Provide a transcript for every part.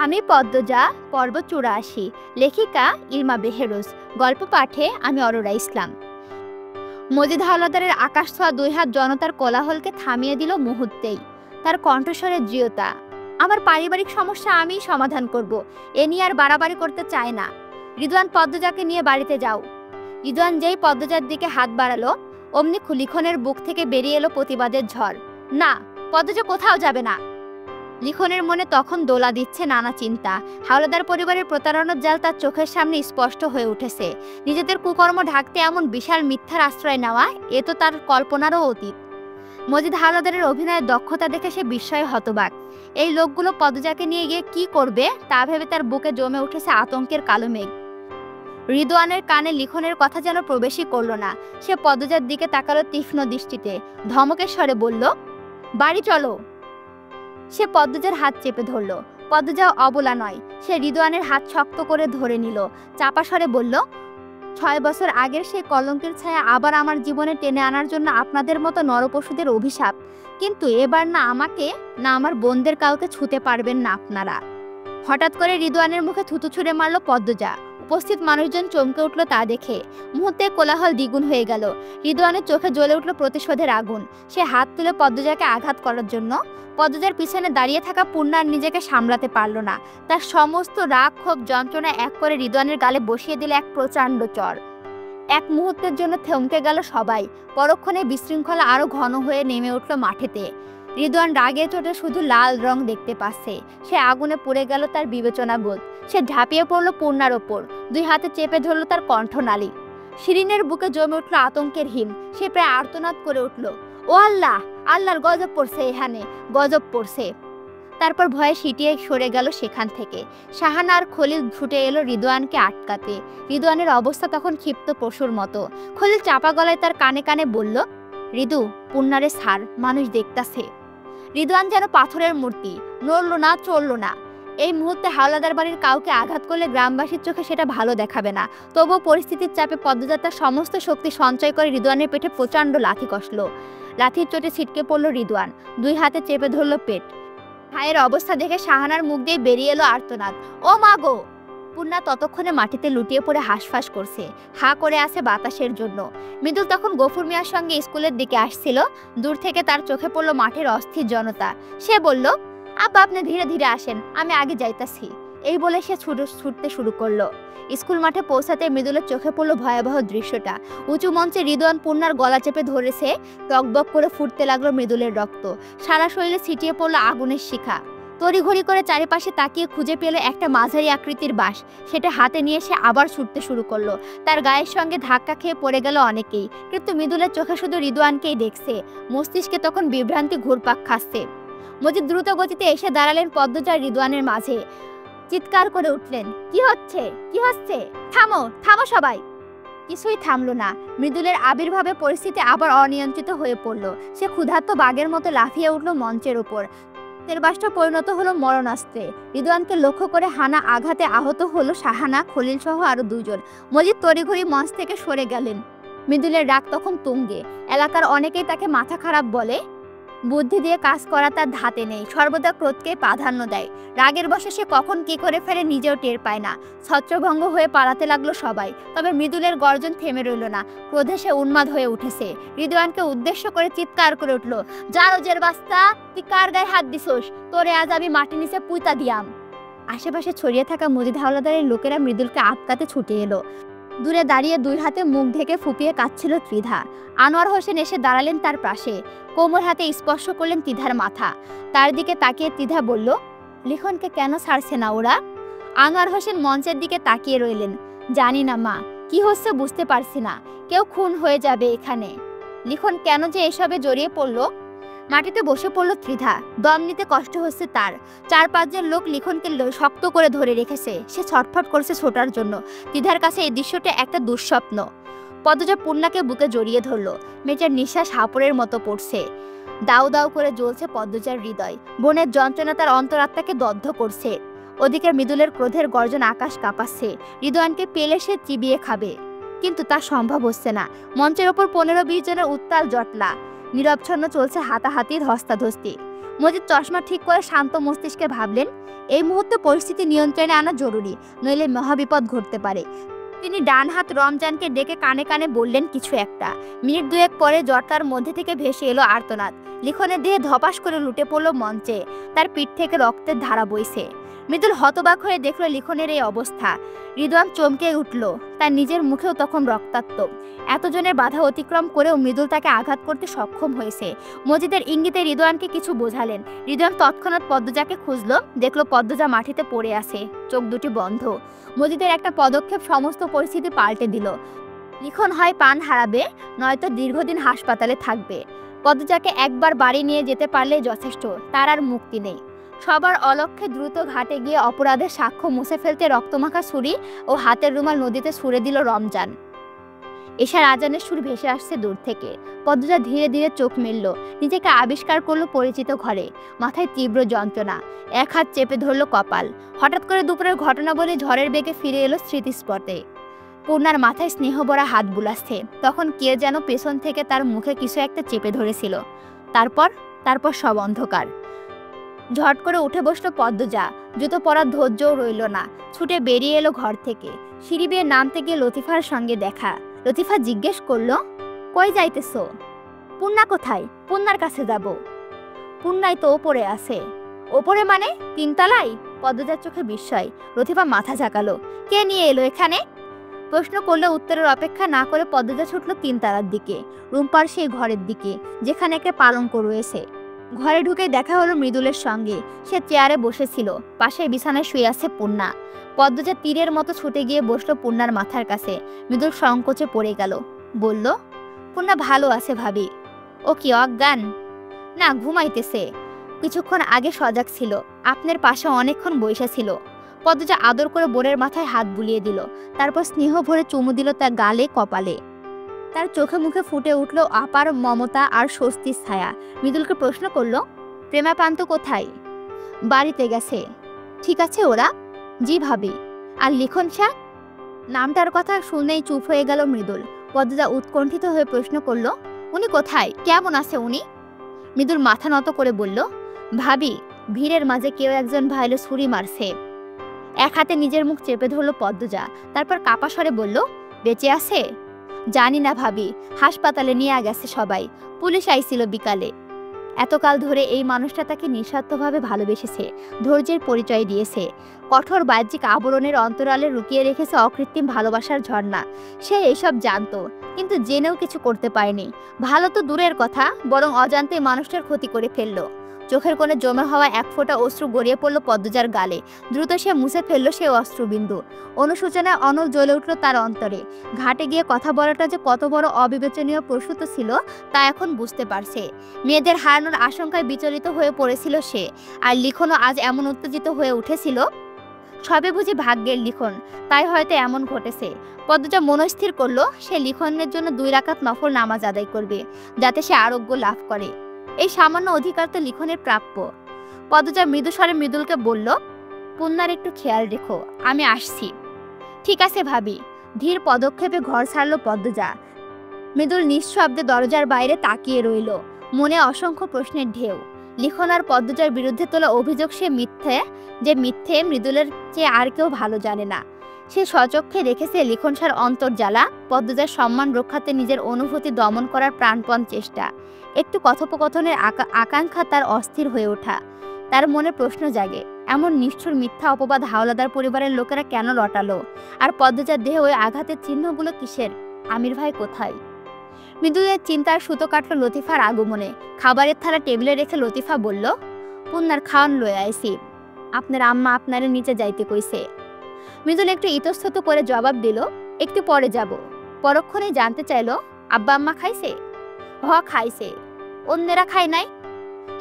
আমি পদ্মজা, পর্ব ৮৪। লেখিকা ইলমা বেহেরোজ। গল্প পাঠে আমি অরোরা ইসলাম। মজিদ হাওলাদারের আকাশ ছোঁয়া দুই হাত জনতার কোলাহলকে থামিয়ে দিল মুহূর্তেই। তার কণ্ঠস্বরের দৃঢ়তা। আমার পারিবারিক সমস্যা আমিই সমাধান করব, এ নিয়ে আর বাড়াবাড়ি করতে চায় না। রিদওয়ান, পদ্মজাকে নিয়ে বাড়িতে যাও। রিদওয়ান যেই পদ্মজার দিকে হাত বাড়ালো, অমনি লিখনের বুক থেকে বেরিয়ে এলো প্রতিবাদের ঝড়। না, পদ্মজা কোথাও যাবে না। লিখনের মনে তখন দোলা দিচ্ছে নানা চিন্তা। হাওলাদার পরিবারের প্রতারণার জাল তার চোখের সামনে স্পষ্ট হয়ে উঠেছে। নিজেদের কুকর্ম ঢাকতে এমন বিশাল মিথ্যার আশ্রয় নেওয়া, এ তো তার কল্পনারও অতীত। মজিদ হাওলাদারের অভিনয়ের দক্ষতা দেখে সে বিস্ময়ে হতবাক। এই লোকগুলো পদ্মজাকে নিয়ে গিয়ে কি করবে তা ভেবে তার বুকে জমে উঠেছে আতঙ্কের কালো মেঘ। রিদওয়ানের কানে লিখনের কথা যেন প্রবেশই করল না। সে পদ্মজার দিকে তাকালো তীক্ষ্ণ দৃষ্টিতে, ধমকের স্বরে বলল, বাড়ি চলো। সে পদ্মজার হাত চেপে ধরল। পদ্মজা অবলা নয়, সে রিদওয়ানের হাত শক্ত করে ধরে নিল। চাপা স্বরে বলল, ৬ বছর আগের সেই কলঙ্কের ছায়া আবার আমার জীবনে টেনে আনার জন্য আপনাদের মতো নরপশুদের অভিশাপ। কিন্তু এবার না আমাকে না আমার বোনদের কাউকে ছুঁতে পারবেন না আপনারা। হঠাৎ করে রিদওয়ানের মুখে থুতু ছুঁড়ে মারল পদ্মজা। উপস্থিত মানুষজন চমকে উঠল তা দেখে। মুহূর্তে কোলাহল দ্বিগুণ হয়ে গেল। রিদওয়ানের চোখে জ্বলে উঠল প্রতিশোধের আগুন। সে হাত তুলে পদ্মজাকে আঘাত করার জন্য। পদ্মজার পিছনে দাঁড়িয়ে থাকা পূর্ণার নিজেকে সামলাতে পারল না। তার সমস্ত রাগ, ক্ষোভ, যন্ত্রণা এক করে রিদওয়ানের গালে বসিয়ে দিল এক প্রচণ্ড চড়। এক মুহূর্তের জন্য থমকে গেল সবাই। পরক্ষণে বিশৃঙ্খলা আরো ঘন হয়ে নেমে উঠল মাঠেতে। রিদওয়ান রাগে চোটে শুধু লাল রং দেখতে পাচ্ছে। সে আগুনে পুড়ে গেল তার বিবেচনা বোধ। সে ঝাঁপিয়ে পড়ল পূর্ণার ওপর, দুই হাতে চেপে ধরল তার কণ্ঠনালী। শিরিনের বুকে জমে উঠল আতঙ্কের হিম। সে প্রায় আর্তনাদ করে উঠল, ও আল্লাহ, আল্লাহর গজব পড়ছে, এখানে গজব পড়ছে। তারপর ভয়ে সিটিয়ে সরে গেল সেখান থেকে। শাহানা আর খলিল ছুটে এলো রিদওয়ানকে আটকাতে। রিদওয়ানের অবস্থা তখন ক্ষিপ্ত পশুর মতো। খলিল চাপা গলায় তার কানে কানে বলল, রিদু, পূর্ণারে ছাড়, মানুষ দেখতাছে। রিদওয়ান যেন পাথরের মূর্তি, নড়ল না, চলল না। এই মুহূর্তে হাওলাদার বাড়ির কাউকে আঘাত করলে গ্রামবাসীর চোখে সেটা ভালো দেখাবে না। তবুও পরিস্থিতির চাপে পদ্মজা তার সমস্ত শক্তি সঞ্চয় করে রিদওয়ানের পেটে প্রচণ্ড লাথি কষল। লাথির চোটে ছিটকে পড়ল রিদওয়ান, দুই হাতে চেপে ধরল পেট। ভাইয়ের অবস্থা দেখে শাহানার মুখ দিয়ে বেরিয়ে এলো আর্তনাদ, ও মা গো! পূর্ণা ততক্ষণে মাটিতে লুটিয়ে পড়ে হাঁসফাঁস করছে, হা করে আছে বাতাসের জন্য। মৃদুল তখন গফুর মিয়ার সঙ্গে স্কুলের দিকে আসছিল। দূর থেকে তার চোখে পড়ল মাঠের অস্থির জনতা। সে বলল, আব্বা, আপনি ধীরে ধীরে আসেন, আমি আগে যাইতাছি। এই বলে সে ছুটতে শুরু করলো। স্কুল মাঠে পৌঁছাতে মৃদুলের চোখে পড়ল ভয়াবহ দৃশ্যটা। উঁচু মঞ্চে রিদওয়ান পূর্ণার গলা চেপে ধরেছে। টকবক করে ফুটতে লাগলো মৃদুলের রক্ত। সারা শরীরে ছিটিয়ে পড়ল আগুনের শিখা। তড়িঘড়ি করে চারিপাশে তাকিয়ে খুঁজে পেল একটা মাঝারি আকৃতির বাঁশ। সেটা হাতে নিয়ে সে আবার ছুটতে শুরু করলো। তার গায়ের সঙ্গে ধাক্কা খেয়ে পড়ে গেল অনেকেই, কিন্তু মৃদুলের চোখে শুধু রিদওয়ানকেই দেখছে। মস্তিষ্কে তখন বিভ্রান্তি ঘুরপাক খাচ্ছে। মজিদ দ্রুত গতিতে এসে দাঁড়ালেন পদ্মজা রিদওয়ানের মাঝে। চিৎকার করে উঠলেন, কি হচ্ছে, কি হচ্ছে? থামো, থামো সবাই! কিছুই থামলো না। মৃদুলের আবির্ভাবে পরিস্থিতি আবার অনিয়ন্ত্রিত হয়ে পড়ল। সে ক্ষুধার্ত বাঘের মতো লাফিয়ে উঠল মঞ্চের উপর। তের বাসটা পরিণত হলো মরণাস্ত্রে। রিদওয়ানকে লক্ষ্য করে হানা আঘাতে আহত হলো শাহানা, খলিল সহ আরো 2 জন। মজিদ তড়িঘড়ি মঞ্চ থেকে সরে গেলেন। মৃদুলের রাগ তখন তুঙ্গে। এলাকার অনেকেই তাকে মাথা খারাপ বলে। বুদ্ধি দিয়ে কাজ করা তার ধাতে নেই, সর্বদা ক্রোধকে প্রাধান্য দেয়। রাগের বশে সে কখন কি করে ফেলে নিজেও টের পায় না। ছত্রভঙ্গ হয়ে পালাতে লাগলো সবাই। তবে মৃদুলের গর্জন থেমে রইল না। ক্রোধে সে উন্মাদ হয়ে উঠেছে। রিদওয়ানকে উদ্দেশ্য করে চিৎকার করে উঠল, জারজের বাস্তা, তুই কার গায়ে হাত দিছোস? তোরে আজ আমি মাটির নিচে পুঁতা দিয়াম। আশেপাশে ছড়িয়ে থাকা মজিদ হাওলাদারের লোকেরা মৃদুলকে আটকাতে ছুটে এলো। দূরে দাঁড়িয়ে 2 হাতে মুখ ঢেকে ফুপিয়ে কাঁদছিল ত্রিধা। আনোয়ার হোসেন এসে দাঁড়ালেন তার পাশে। কোমর হাতে স্পর্শ করলেন ত্রিধার মাথা। তার দিকে তাকিয়ে ত্রিধা বলল, লিখনকে কেন ছাড়ছে না ওরা? আনোয়ার হোসেন মঞ্চের দিকে তাকিয়ে রইলেন। জানি না মা, কি হচ্ছে বুঝতে পারছি না। কেউ খুন হয়ে যাবে এখানে। লিখন কেন যে এসবে জড়িয়ে পড়ল? মাটিতে বসে পড়ল ত্রিধা। দম নিতে কষ্ট হচ্ছে তার। 4-5 জন লোক লিখনকে শক্ত করে ধরে রেখেছে। সে ছটফট করছে ছোটার জন্য। ত্রিধার কাছে এই দৃশ্যটা একটা দুঃস্বপ্ন। পদ্মজা পূর্ণাকে বুকে জড়িয়ে ধরল। মেয়েটার নিঃশ্বাস হাঁপড়ের মতো পড়ছে। দাউ দাউ করে জ্বলছে পদ্মজার হৃদয়। বোনের যন্ত্রণা তার অন্তরাত্মাকে দগ্ধ করছে। ওদিকে মৃদুলের ক্রোধের গর্জন আকাশ কাঁপাচ্ছে। রিদওয়ানকে পেলে সে চিবিয়ে খাবে, কিন্তু তা সম্ভব হচ্ছে না। মঞ্চের ওপর 15-20 জনের উত্তাল জটলা। নীরবচ্ছন্ন চলছে হাতাহাতি, ধস্তাধস্তি। মজিদ চশমা ঠিক করে শান্ত মস্তিষ্কে ভাবলেন, এই মুহূর্তে পরিস্থিতি নিয়ন্ত্রণে আনা জরুরি, নইলে মহাবিপদ ঘটতে পারে। তিনি ডান হাত রমজানকে ডেকে কানে কানে বললেন কিছু একটা। মিনিট দুয়েক পরে জটলার মধ্যে থেকে ভেসে এলো আর্তনাদ। লিখনের দেহে ধপাস করে লুটে পড়ল মঞ্চে। তার পিঠ থেকে রক্তের ধারা বইছে। মৃদুল হতবাক হয়ে দেখল লিখনের এই অবস্থা। রিদওয়ান চমকে উঠল। তার নিজের মুখেও তখন রক্তাক্ত। এতজনের বাধা অতিক্রম করেও মৃদুল তাকে আঘাত করতে সক্ষম হয়েছে। মজিদের ইঙ্গিতে রিদওয়ানকে কিছু বোঝালেন। রিদওয়ান তৎক্ষণাৎ পদ্মজাকে খুঁজল, দেখল পদ্মজা মাটিতে পড়ে আছে, চোখ দুটি বন্ধ। মজিদের একটা পদক্ষেপ সমস্ত পরিস্থিতি পাল্টে দিল। লিখন হয় প্রাণ হারাবে, নয়তো দীর্ঘদিন হাসপাতালে থাকবে। পদ্মজাকে একবার বাড়ি নিয়ে যেতে পারলে যথেষ্ট, তার আর মুক্তি নেই। সবার অলক্ষ্যে দ্রুত ঘাটে গিয়ে অপরাধের সাক্ষ্য মুছে ফেলতে রক্তমাখা ছুরি ও হাতের রুমাল নদীতে ছুঁড়ে দিল রমজান। এশার আজানের সুর ভেসে আসছে দূর থেকে। পদ্মজা ধীরে ধীরে চোখ মেলল, নিজেকে আবিষ্কার করলো পরিচিত ঘরে। মাথায় তীব্র যন্ত্রণা, এক হাত চেপে ধরল কপাল। হঠাৎ করে দুপুরের ঘটনা বলে ঝড়ের বেগে ফিরে এলো স্মৃতিস্পটে। পূর্ণার মাথায় স্নেহভরা হাত বুলাচ্ছে। তখন কে যেন পেছন থেকে তার মুখে কিছু একটা চেপে ধরেছিল। তারপর সব অন্ধকার। ঝট করে উঠে বসলো পদ্মজা। জুতো পরার ধৈর্যও রইল না, ছুটে বেরিয়ে এলো ঘর থেকে। সিঁড়ি বেয়ে নামতে গিয়ে লতিফার সঙ্গে দেখা। লতিফা জিজ্ঞেস করলো, কই যাইতেছো? পূর্ণা কোথায়? পূর্ণার কাছে যাব। পূর্ণাই তো ওপরে আছে। ওপরে মানে? তিনতলায়? পদ্মজার চোখে বিস্ময়। লতিফা মাথা ঝাঁকালো। কে নিয়ে এলো এখানে? প্রশ্ন করলে উত্তরের অপেক্ষা না করে পদ্মজা ছুটল তিনতলার দিকে, রুম্পার সেই ঘরের দিকে যেখানে একটা পালঙ্ক রয়েছে। ঘরে ঢুকে দেখা হলো মৃদুলের সঙ্গে। সে চেয়ারে বসেছিল, পাশে বিছানায় শুয়ে আছে পূর্ণা। পদ্মজা তীরের মতো ছুটে গিয়ে বসলো পূর্ণার মাথার কাছে। মৃদুল সংকোচে পড়ে গেল। বলল, পূর্ণা ভালো আছে ভাবি। ও কি অজ্ঞান? না, ঘুমাইতেছে। কিছুক্ষণ আগে সজাগ ছিল, আপনার পাশে অনেকক্ষণ বসে ছিল। পদ্মজা আদর করে বোনের মাথায় হাত বুলিয়ে দিল। তারপর স্নেহ ভরে চুমু দিল তার গালে, কপালে। তার চোখে মুখে ফুটে উঠল আপার মমতা আর স্বস্তির ছায়া। মৃদুলকে প্রশ্ন করলো, প্রেমাপান্ত কোথায়? বাড়িতে গেছে। ঠিক আছে ওরা? জি ভাবি। আর লিখন শাহ? নামটার কথা শুনেই চুপ হয়ে গেল মৃদুল। পদ্মজা উৎকণ্ঠিত হয়ে প্রশ্ন করলো, উনি কোথায়? কেমন আছে উনি? মৃদুল মাথা নত করে বলল, ভাবি, ভিড়ের মাঝে কেউ একজন ভাইলো ছুরি মারছে। এক হাতে নিজের মুখ চেপে ধরল পদ্মজা। তারপর কাপা স্বরে বলল, বেঁচে আছে? জানি না ভাবি, হাসপাতালে নিয়ে গেছে সবাই। পুলিশ আইছিল বিকালে। এতকাল ধরে এই মানুষটা তাকে নিঃস্বার্থভাবে ভালোবেসেছে, ধৈর্যের পরিচয় দিয়েছে। কঠোর বাহ্যিক আবরণের অন্তরালে লুকিয়ে রেখেছে অকৃত্রিম ভালোবাসার ঝর্ণা। সে এইসব জানতো, কিন্তু জেনেও কিছু করতে পারেনি। ভালো তো দূরের কথা, বরং অজান্তে মানুষটার ক্ষতি করে ফেললো। চোখের কোণে জমে হওয়া এক ফোঁটা অশ্রু গড়িয়ে পড়ল পদ্মজার গালে। দ্রুত সে মুছে ফেললো সে অশ্রুবিন্দু। অনুশোচনায় অনল জ্বলে উঠল তার অন্তরে। ঘাটে গিয়ে কথা বলাটা যে কত বড় অবিবেচনীয় প্রসূত ছিল তা এখন বুঝতে পারছে। মেয়েদের হারানোর আশঙ্কায় বিচলিত হয়ে পড়েছিল সে। আর লিখনও আজ এমন উত্তেজিত হয়ে উঠেছিল। সবে বুঝি ভাগ্যের লিখন, তাই হয়তো এমন ঘটেছে। পদ্মজা মনস্থির করলো সে লিখনের জন্য 2 রাকাত নফল নামাজ আদায় করবে, যাতে সে আরোগ্য লাভ করে। এই সামান্য অধিকার তো লিখনের প্রাপ্য। পদ্মজা মৃদুস্বরে মৃদুলকে বলল, পূর্ণার একটু খেয়াল রেখো, আমি আসছি। ঠিক আছে ভাবি। ধীর পদক্ষেপে ঘর ছাড়ল পদ্মজা। মৃদুল নিঃশব্দে দরজার বাইরে তাকিয়ে রইল, মনে অসংখ্য প্রশ্নের ঢেউ। লিখন আর পদ্মজার বিরুদ্ধে তোলা অভিযোগ যে মিথ্যে মৃদুলের চেয়ে আর কেউ ভালো জানে না। সে স্বচক্ষে দেখেছে লিখনসার অন্তর্জ্বালা, পদ্মজার সম্মান রক্ষাতে নিজের অনুভূতি দমন করার প্রাণপণ চেষ্টা। একটু কথোপকথনের আকাঙ্ক্ষা তার অস্থির হয়ে ওঠা। তার মনে প্রশ্ন জাগে, এমন নিষ্ঠুর মিথ্যা অপবাদ হাওলাদার পরিবারের লোকেরা কেন রটালো? আর পদ্মজার দেহে ওই আঘাতের চিহ্নগুলো কিসের? আমির ভাই কোথায়? মৃদুলের চিন্তার সুতো কাটল লতিফার আগমনে। খাবারের থালা টেবিলে রেখে লতিফা বলল, পূর্ণার খাওয়ান লয়ে আইছি। আপনার আম্মা আপনারে নিচে যাইতে কইছে। মৃদুল একটু ইতস্তত করে জবাব দিল, একটু পরে যাব। পরক্ষণে জানতে চাইল, আব্বা আম্মা খাইছে? খাইছে। অন্যেরা খায় নাই?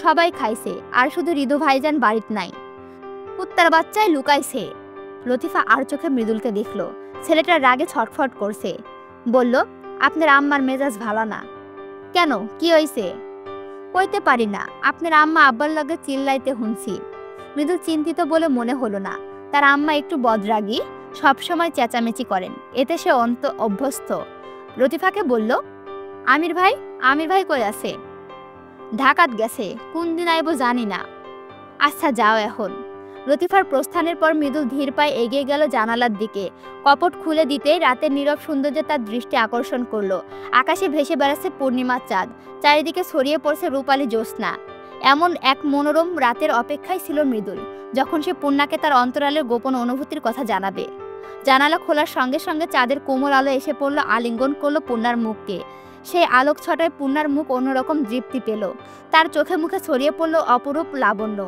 সবাই খাইছে, আর শুধু রিদু ভাইজান বাড়িতে নাই। কুত্তার বাচ্চায় লুকাইছে। লতিফা আর চোখে মৃদুলকে দেখল। ছেলেটার রাগে ছটফট করছে। বলল, আপনার আম্মার মেজাজ ভালো না। কেন, কি হইছে? কইতে পারি না, আপনার আম্মা আব্বার লগে চিল্লাইতে শুনছি। মৃদুল চিন্তিত বলে মনে হলো না। তার আম্মা একটু বদরাগী, সবসময় চেঁচামেচি করেন, এতে সে অভ্যস্ত। লতিফাকে বলল, আমির ভাই কই আছে? ঢাকাত গেছে, কোন দিন আইব জানি না। আচ্ছা যাও এখন। লতিফার প্রস্থানের পর মৃদুল ধীর পায়ে এগিয়ে গেল জানালার দিকে। কপট খুলে দিতেই রাতের নীরব সৌন্দর্যে তার দৃষ্টি আকর্ষণ করলো। আকাশে ভেসে বেড়াচ্ছে পূর্ণিমার চাঁদ, চারিদিকে ছড়িয়ে পড়ছে রূপালী জ্যোৎস্না। এমন এক মনোরম রাতের অপেক্ষায় ছিল মৃদুল, যখন সে পূর্ণাকে তার অন্তরালের গোপন অনুভূতির কথা জানাবে। জানালা খোলার সঙ্গে সঙ্গে চাঁদের কোমল আলো এসে পড়ল, আলিঙ্গন করলো পূর্ণার মুখকে। সেই আলোক ছটায় পূর্ণার মুখ অন্যরকম দৃপ্তি পেল। তার চোখে মুখে ছড়িয়ে পড়ল অপরূপ লাবণ্য,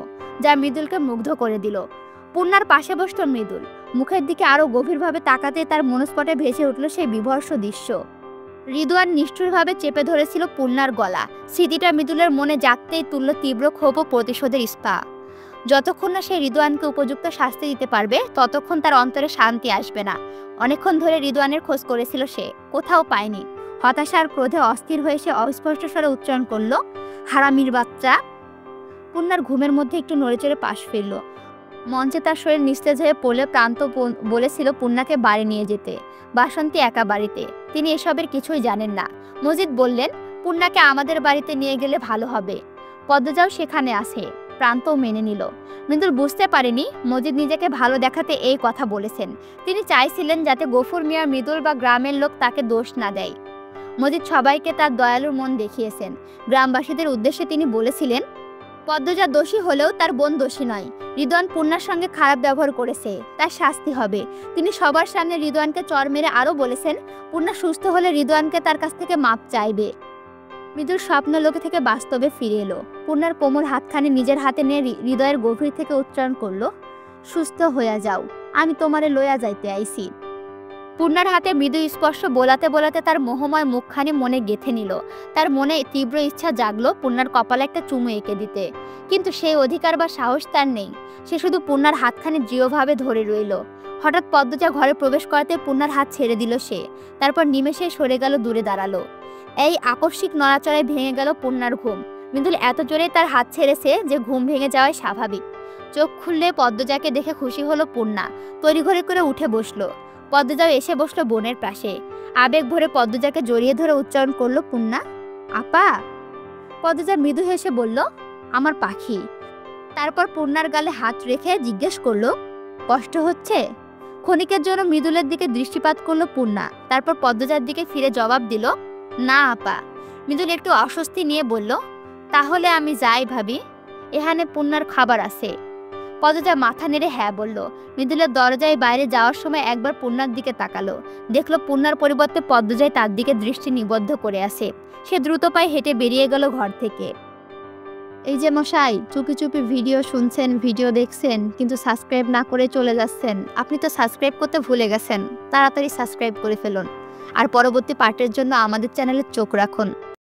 যা মৃদুলকে মুগ্ধ করে দিল। পূর্ণার পাশে বসল মৃদুল, মুখের দিকে আরো গভীরভাবে তাকাতে তার মনস্পটে ভেসে উঠল সেই বিভৎস দৃশ্য। রিদওয়ান নিষ্ঠুরভাবে চেপে ধরেছিল পূর্ণার গলা। স্মৃতিটা মৃদুলের মনে জাগতেই তুলল তীব্র ক্ষোভ ও প্রতিশোধের স্পা। যতক্ষণ না সে রিদওয়ানকে উপযুক্ত শাস্তি দিতে পারবে, ততক্ষণ তার অন্তরে শান্তি আসবে না। অনেকক্ষণ ধরে রিদওয়ানের খোঁজ করেছিল সে, কোথাও পায়নি। হতাশার ক্রোধে অস্থির হয়ে সে অস্পষ্ট স্বরে উচ্চারণ করল, হারামির বাচ্চা। পূর্ণার ঘুমের মধ্যে একটু নড়েচড়ে পাশ ফিরল। মঞ্চে তার শরীর নিস্তেজ হয়ে পড়লে প্রান্ত বলেছিল পূর্ণাকে বাড়ি নিয়ে যেতে, বাসন্তী একা বাড়িতে। তিনি এসবের কিছুই জানেন না। মজিদ বললেন, পূর্ণাকে আমাদের বাড়িতে নিয়ে গেলে ভালো হবে, পদ্মজাও সেখানে আছে। প্রান্তও মেনে নিল। মৃদুল বুঝতে পারেনি মজিদ নিজেকে ভালো দেখাতে এই কথা বলেছেন। তিনি চাইছিলেন যাতে গফুর মিয়া, মৃদুল বা গ্রামের লোক তাকে দোষ না দেয়। মজিদ সবাইকে তার দয়ালুর মন দেখিয়েছেন। গ্রামবাসীদের উদ্দেশ্যে তিনি বলেছিলেন, পদ্মজা দোষী হলেও তার বোন দোষী নয়। রিদওয়ান পূর্ণার সঙ্গে খারাপ ব্যবহার করেছে, তার শাস্তি হবে। তিনি সবার সামনে রিদওয়ানকে চর মেরে আরও বলেছেন, পূর্ণা সুস্থ হলে রিদওয়ানকে তার কাছ থেকে মাপ চাইবে। মৃদুল স্বপ্নলোকে থেকে বাস্তবে ফিরে এলো। পূর্ণার কোমর হাতখানি নিজের হাতে নিয়ে হৃদয়ের গভীর থেকে উচ্চারণ করলো, সুস্থ হইয়া যাও, আমি তোমারে লইয়া যাইতে আইছি। পূর্ণার হাতে মৃদু স্পর্শ বোলাতে বোলাতে তার মোহময় মুখখানি মনে গেঁথে নিল। তার মনে তীব্র ইচ্ছা জাগলো পূর্ণার কপালে একটা চুমু এঁকে দিতে, কিন্তু সেই অধিকার বা সাহস তার নেই। সে শুধু পূর্ণার হাতখানি দৃঢ়ভাবে ধরে রইল। হঠাৎ পদ্মজা ঘরে প্রবেশ করাতে পূর্ণার হাত ছেড়ে দিল সে। তারপর নিমেষে সরে গেল, দূরে দাঁড়ালো। এই আকস্মিক নড়াচড়ায় ভেঙে গেল পূর্ণার ঘুম। মৃদুল এত জোরে তার হাত ছেড়েছে যে ঘুম ভেঙে যাওয়াই স্বাভাবিক। চোখ খুললে পদ্মজাকে দেখে খুশি হলো পূর্ণা। তড়িঘড়ি করে উঠে বসলো। পদ্মজাও এসে বসলো বোনের পাশে। আবেগ ভরে পদ্মজাকে জড়িয়ে ধরে উচ্চারণ করলো, পূর্ণা আপা। পদ্মজা মৃদু হেসে বলল, আমার পাখি। তারপর পূর্ণার গালে হাত রেখে জিজ্ঞেস করলো, কষ্ট হচ্ছে? ক্ষণিকের জন্য মৃদুলের দিকে দৃষ্টিপাত করলো পূর্ণা। তারপর পদ্মজার দিকে ফিরে জবাব দিল, না আপা। মৃদুল একটু অস্বস্তি নিয়ে বলল, তাহলে আমি যাই ভাবি, এখানে পূর্ণার খাবার আছে। পদ্মজা মাথা নেড়ে হ্যাঁ বলল। মৃদুলের দরজায় বাইরে যাওয়ার সময় একবার পূর্ণার দিকে তাকালো। দেখলো পূর্ণার পরিবর্তে পদ্মজায় তার দিকে দৃষ্টি নিবদ্ধ করে আছে। সে দ্রুত পায়ে হেঁটে বেরিয়ে গেল ঘর থেকে। এই যে মশাই, চুপি চুপি ভিডিও শুনছেন, ভিডিও দেখছেন, কিন্তু সাবস্ক্রাইব না করে চলে যাচ্ছেন। আপনি তো সাবস্ক্রাইব করতে ভুলে গেছেন, তাড়াতাড়ি সাবস্ক্রাইব করে ফেলুন। আর পরবর্তী পার্টের জন্য আমাদের চ্যানেলে চোখ রাখুন।